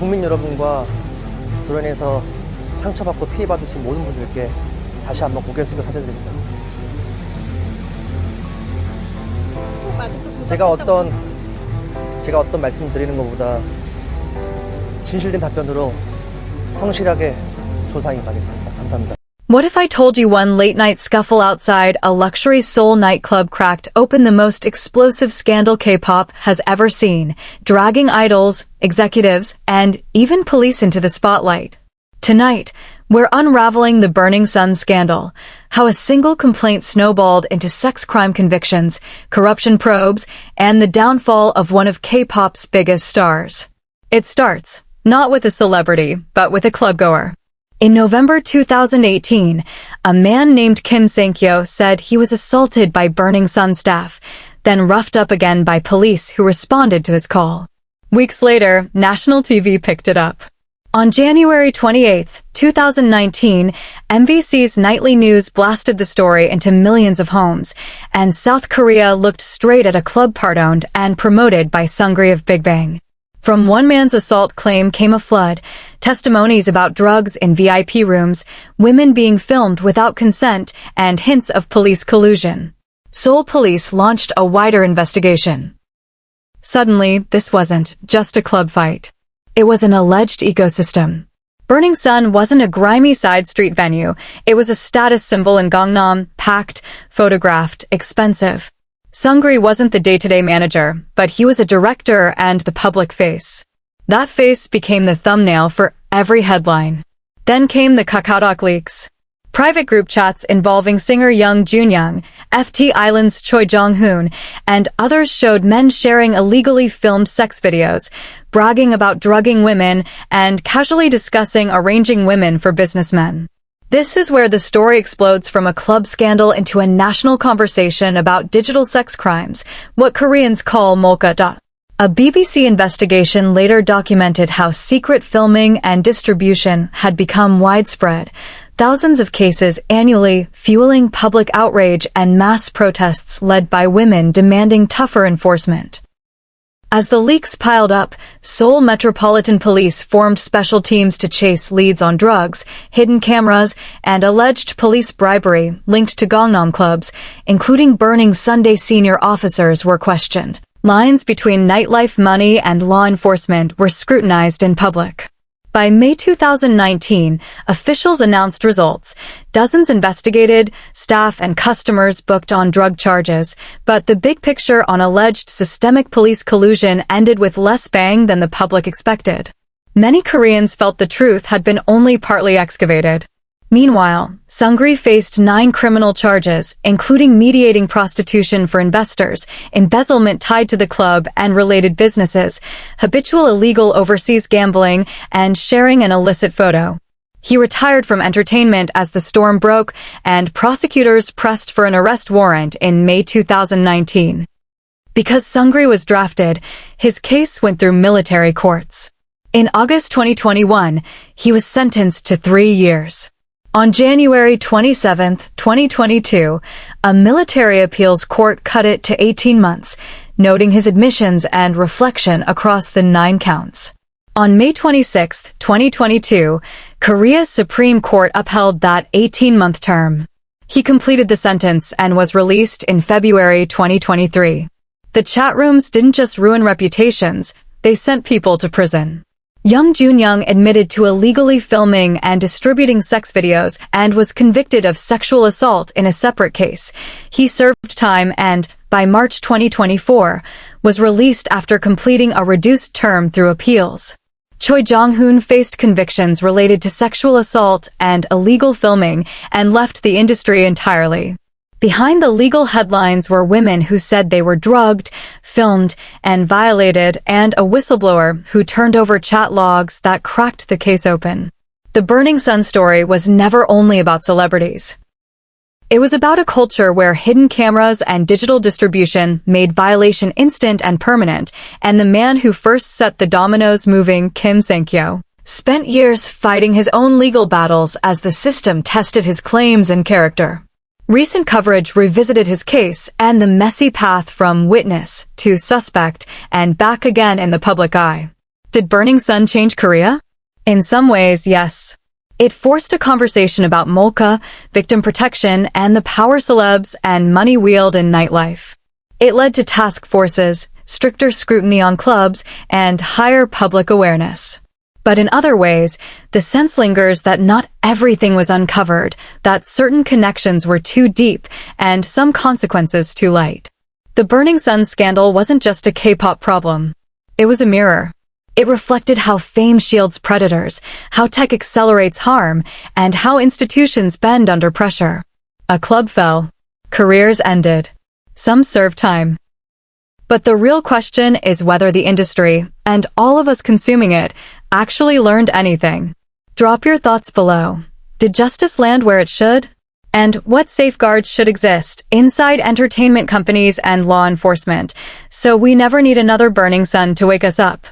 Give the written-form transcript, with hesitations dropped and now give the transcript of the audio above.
국민 여러분과 저로 인해서 상처받고 피해받으신 모든 분들께 다시 한번 고개 숙여 사죄드립니다. 제가 어떤 말씀 드리는 것보다 진실된 답변으로 성실하게 조사 임하겠습니다. 감사합니다. What if I told you one late-night scuffle outside a luxury Seoul nightclub cracked open the most explosive scandal K-pop has ever seen, dragging idols, executives, and even police into the spotlight? Tonight, we're unraveling the Burning Sun scandal, how a single complaint snowballed into sex crime convictions, corruption probes, and the downfall of one of K-pop's biggest stars. It starts, not with a celebrity, but with a clubgoer. In November 2018, a man named Kim Sang-kyo said he was assaulted by Burning Sun staff, then roughed up again by police who responded to his call. Weeks later, national TV picked it up. On January 28, 2019, MBC's Nightly News blasted the story into millions of homes, and South Korea looked straight at a club part-owned and promoted by Seungri of Big Bang. From one man's assault claim came a flood, testimonies about drugs in VIP rooms, women being filmed without consent, and hints of police collusion. Seoul police launched a wider investigation. Suddenly, this wasn't just a club fight. It was an alleged ecosystem. Burning Sun wasn't a grimy side street venue. It was a status symbol in Gangnam, packed, photographed, expensive. Seungri wasn't the day-to-day manager, but he was a director and the public face. That face became the thumbnail for every headline. Then came the KakaoTalk leaks. Private group chats involving singer Jung Joon-young, FT Island's Choi Jong-hoon, and others showed men sharing illegally filmed sex videos, bragging about drugging women, and casually discussing arranging women for businessmen. This is where the story explodes from a club scandal into a national conversation about digital sex crimes, what Koreans call molka. A BBC investigation later documented how secret filming and distribution had become widespread, thousands of cases annually fueling public outrage and mass protests led by women demanding tougher enforcement. As the leaks piled up, Seoul Metropolitan Police formed special teams to chase leads on drugs, hidden cameras, and alleged police bribery linked to Gangnam clubs, including Burning Sunday senior officers were questioned. Lines between nightlife money and law enforcement were scrutinized in public. By May 2019, officials announced results. Dozens investigated, staff and customers booked on drug charges, but the big picture on alleged systemic police collusion ended with less bang than the public expected. Many Koreans felt the truth had been only partly excavated. Meanwhile, Seungri faced 9 criminal charges, including mediating prostitution for investors, embezzlement tied to the club and related businesses, habitual illegal overseas gambling, and sharing an illicit photo. He retired from entertainment as the storm broke, and prosecutors pressed for an arrest warrant in May 2019. Because Seungri was drafted, his case went through military courts. In August 2021, he was sentenced to 3 years. On January 27, 2022, a military appeals court cut it to 18 months, noting his admissions and reflection across the 9 counts. On May 26, 2022, Korea's Supreme Court upheld that 18-month term. He completed the sentence and was released in February 2023. The chat rooms didn't just ruin reputations, they sent people to prison. Jung Joon-young admitted to illegally filming and distributing sex videos and was convicted of sexual assault in a separate case. He served time and, by March 2024, was released after completing a reduced term through appeals. Choi Jong-hoon faced convictions related to sexual assault and illegal filming and left the industry entirely. Behind the legal headlines were women who said they were drugged, filmed, and violated, and a whistleblower who turned over chat logs that cracked the case open. The Burning Sun story was never only about celebrities. It was about a culture where hidden cameras and digital distribution made violation instant and permanent, and the man who first set the dominoes moving, Kim Sang-kyo, spent years fighting his own legal battles as the system tested his claims and character. Recent coverage revisited his case and the messy path from witness to suspect and back again in the public eye. Did Burning Sun change Korea? In some ways, yes. It forced a conversation about molka, victim protection, and the power celebs and money wield in nightlife. It led to task forces, stricter scrutiny on clubs, and higher public awareness. But in other ways, the sense lingers that not everything was uncovered, that certain connections were too deep, and some consequences too light. The Burning Sun scandal wasn't just a K-pop problem. It was a mirror. It reflected how fame shields predators, how tech accelerates harm, and how institutions bend under pressure. A club fell. Careers ended. Some served time. But the real question is whether the industry, and all of us consuming it, actually learned anything. Drop your thoughts below. Did justice land where it should? And what safeguards should exist inside entertainment companies and law enforcement, so we never need another Burning Sun to wake us up?